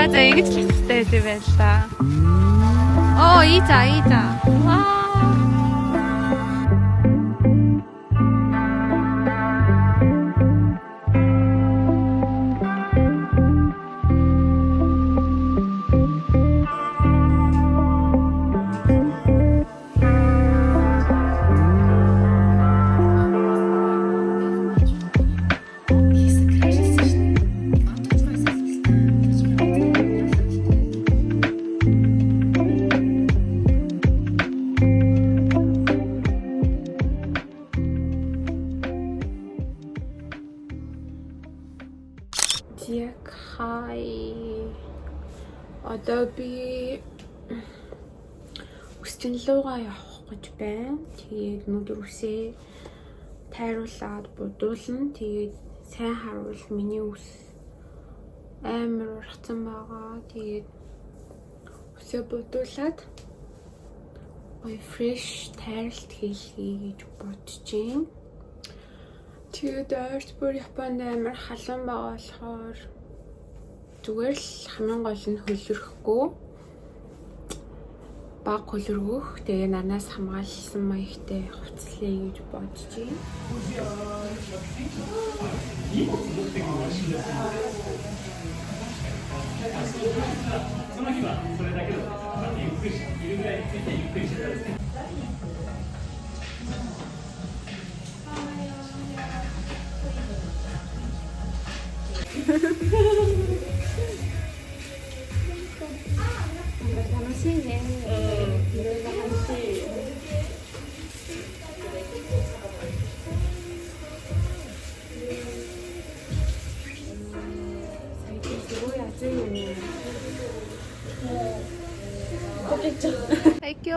맞아, 이게 내 집이었다. 이자. 와. Одоо би үсчин луугаа явах гэж байна. Тэгээд өнөөдөр үсээ тайруулаад будуулна. Тэгээд сайн харуул миний үс амар ургацсан байгаа. Тэгээд үсээ будуулаад fresh тайралт хийлгэе гэж бодож байна. Тэгээд ойрт бүр Японд амар халуун байгаа болохоор зүгээр л хамгийн гол нь хөлөрөхгүй баг хөлөргөх. Тэгээ нанаас хамгаалсан маягтай хувцлаа гэж бодож байна.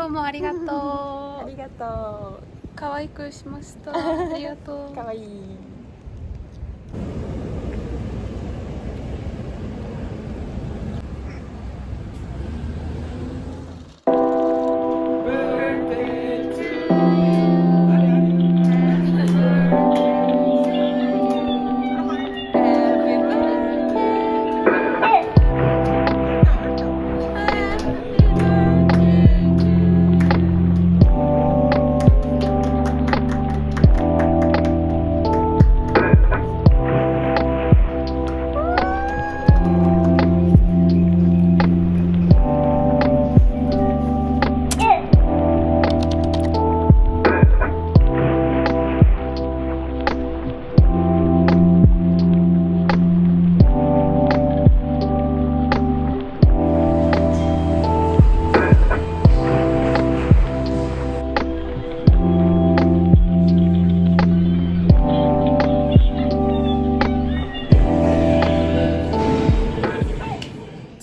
どうもありがとう。ありがと可愛くしました。ありがとう。う。かわいい。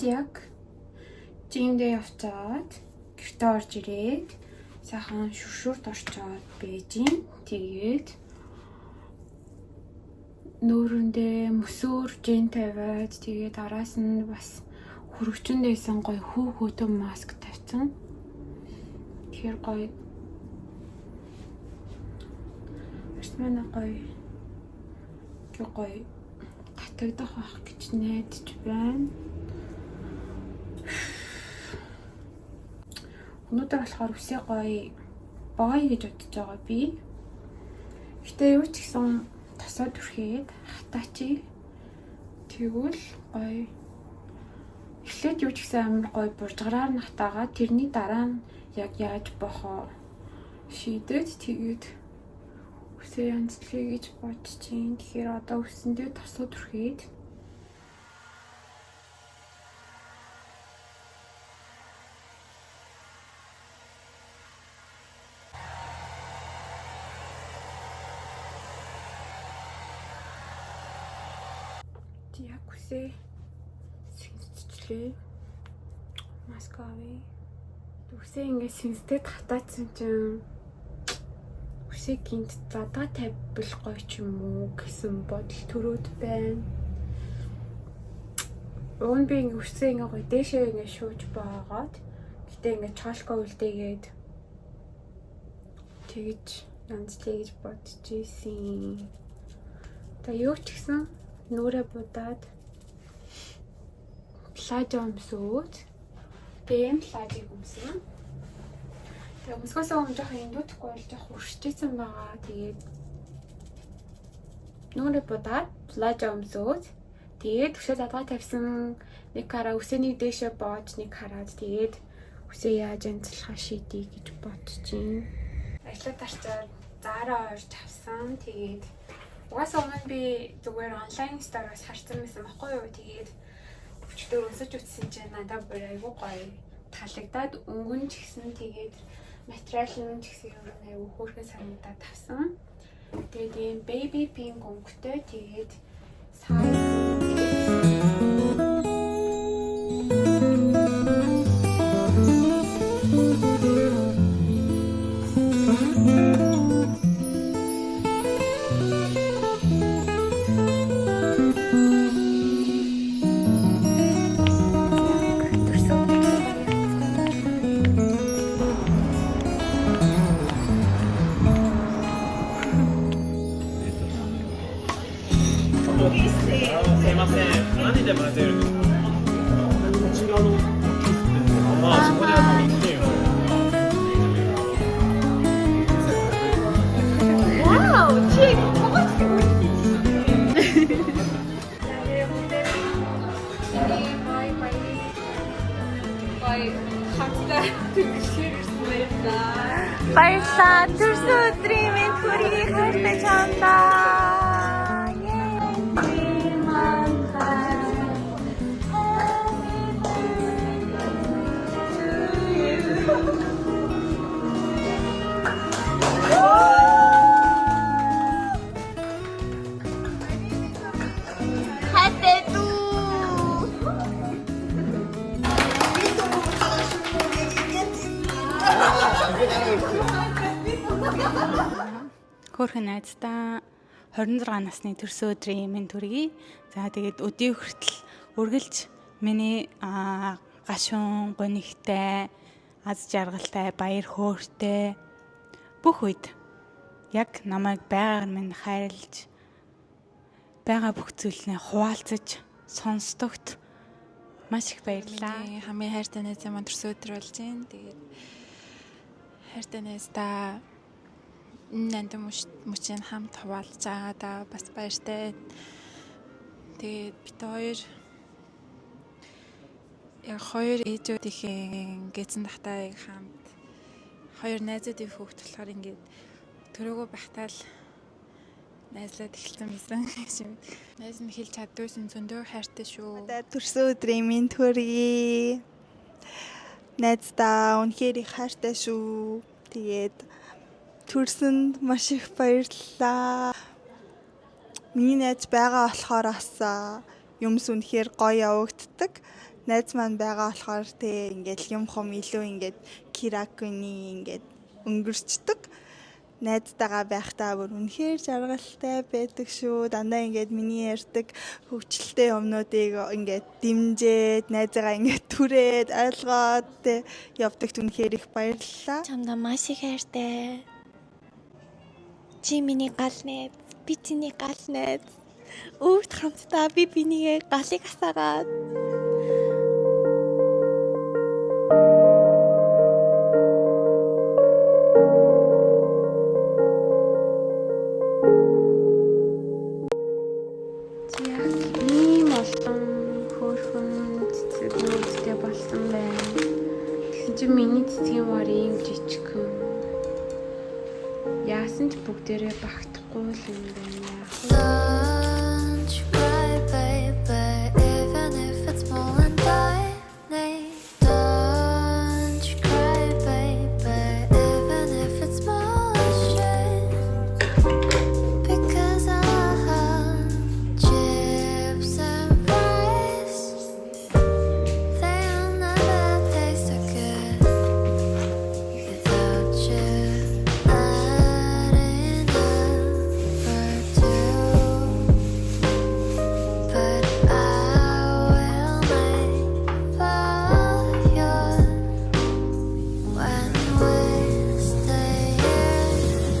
Яг жиндээ явцаад гэртээ орж ирээд сайхан шүршүрт орчоод байж юм. Тэгээд нүүрэндээ мөсөөр жин тавиад тэгээд араас нь бас хөрөгчөндөөсөн гоё хөтөн маск тавьсан. Тэгэхээр гоё Арсмана гоё татагдах байх гэж найдаж байна. Өнөөдөр болохоор үсээ гоё баая гэж бодож байгаа би. Гэтэ юу ч гэсэн тосоод үрхээд хатаачи. Тэгвэл гоё эхлээд юу ч гэсэн амар гоё буржгараар нь хатаагаад тэрний дараа нь яг яаж бохоо шийдээд тэгээд үсээ янзлахыг гэж бодож чинь. Тэгэхээр одоо үсэндээ тосоод үрхээд яг үсээ сэнсчлээ. Маск авъя. Үсээ ингээд сэнстэд хатаацсан чинь үсээ гинт задаа тавьбал гоё ч юм уу гэсэн бодол төрөөд байна. Уун би ингээд үсээ ингээд гоё дээшээ ингээд шууж баагаад гэтээ ингээд чолко үлдээгээд тэгэж янзлаа гэж бодож ийсэн. Та юу ч гэсэн нүрэ будаад плажо өмсөөд дэм плажиг өмсөн. Тэгээ өмсгөөсөө өмнө жоохон индуухгүй бол жоохон уршижсэн байгаа. Тэгээд нүрэ будаад плажо өмсөөд тэгээд өсөө задгаа тавьсан нэг хараа үсэнийг дээшээ боож нэг хараад тэгээд үсээ яаж янзлахаа шийдье гэж бодож байна. Ажлаа тарчаад заараа орж авсан. Тэгээд угаасаа өмнө би зүгээр онлайн стороос харсан байсан байхгүй юу. Тэгээд өчтөр өсөж утсан чинь надад бүр айгүй гоё таалагдаад өнгөн ч гэсэн тэгээд материал нь ч гэсэн ер нь айгүй хөөрхөн санагдаад тавсан. Тэгээд ийм baby pink өнгөтэй тэгээд size Баярлалаа. Төрсөн өдрийн мэнд хүргэе. Хайртай чамдаа. Хөөрхөн найздаа 26 насны төрсөн өдрийн минь төргий. За тэгээд өдий хүртэл үргэлж миний гашуун, гонигтай, аз жаргалтай, баяр хөөртэй бүх үед яг намайг байгаар минь хайрлаж байгаа бүх зүйлээ хуваалцаж сонсдогт маш их баярлалаа. Хамгийн хайртай найзаа маань төрсөн өдөр болж байна. Тэгээд хайртай найздаа нандин мөчийн хамт хуваалцаж байгаадаа бас баяртай. Тэгээд бид хоёр ээжүүдийн гээцэн тахтай хамт хоёр найзуудын хүүхд болохоор ингээд төрөөгөө багтаал найзлаад эхэлсэн байсан юм. Найз нь хэлж чаддагсан зөндөө хайртай шүү. Төрсөн өдрийн минь төргий. Найздаа үнэхээр их хайртай шүү. Тэгээд төрсөнд маш их баярлалаа. Миний найз байгаа болохоор бас юмс үнэхээр гоё явагддаг. Найз маань байгаа болохоор тэг ингээд юм хом илүү ингээд киракуни ингээд өнгөрчдөг. Найзтайгаа байхдаа бүр үнэхээр жаргалтай байдаг шүү. Дандаа ингээд миний ярьдаг хөвчлөлтэй юмнуудыг ингээд дэмжиж, найзаагаа ингээд түрээд ойлгоод явдагт үнэхээр их баярлалаа. Чамдаа маш их хайртай. Чи миний гал найз, би чиний гал найз. Өвд хамтдаа би бинийгээ галыг асаагаад. Миний цэцгийн вар ийм жижигхэн. Яасан ч бүгдээрээ багтахгүй л юм байна. Don't you cry, baby, even if it's small and tiny. Don't you cry, baby, even if it's small and strange. Because I have chips and fries. They'll never taste so good without you. Not enough for two, but I will make for you when we stay here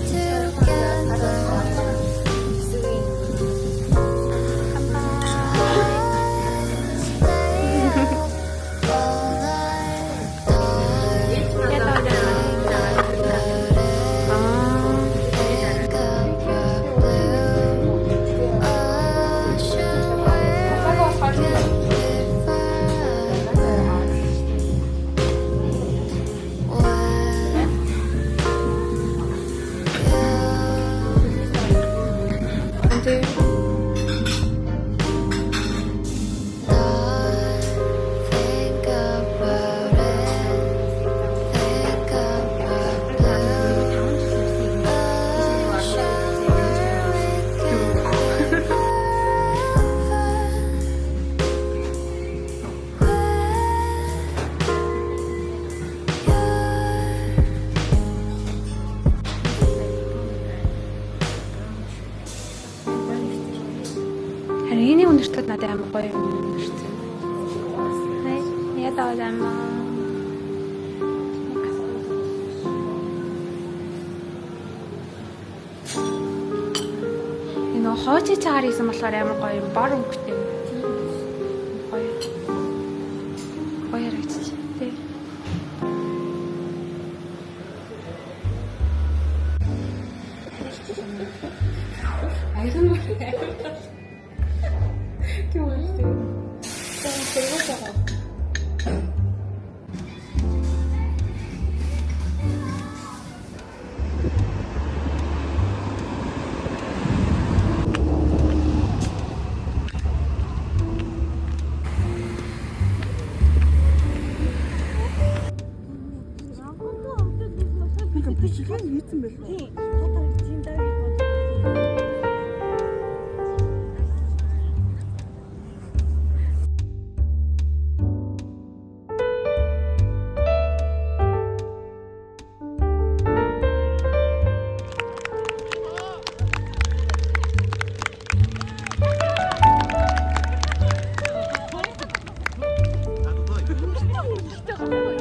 together. Харин энэ өнөртөд надад амар гоё юм өнөрсөн. Яа даамаа. Энэ хоочи чаар хийсэн болохоор амар гоё юм. Бор өнгөтэй. Гоё. Гоё харагдчих. Тэг. Айсан мөн. Ой, что такое?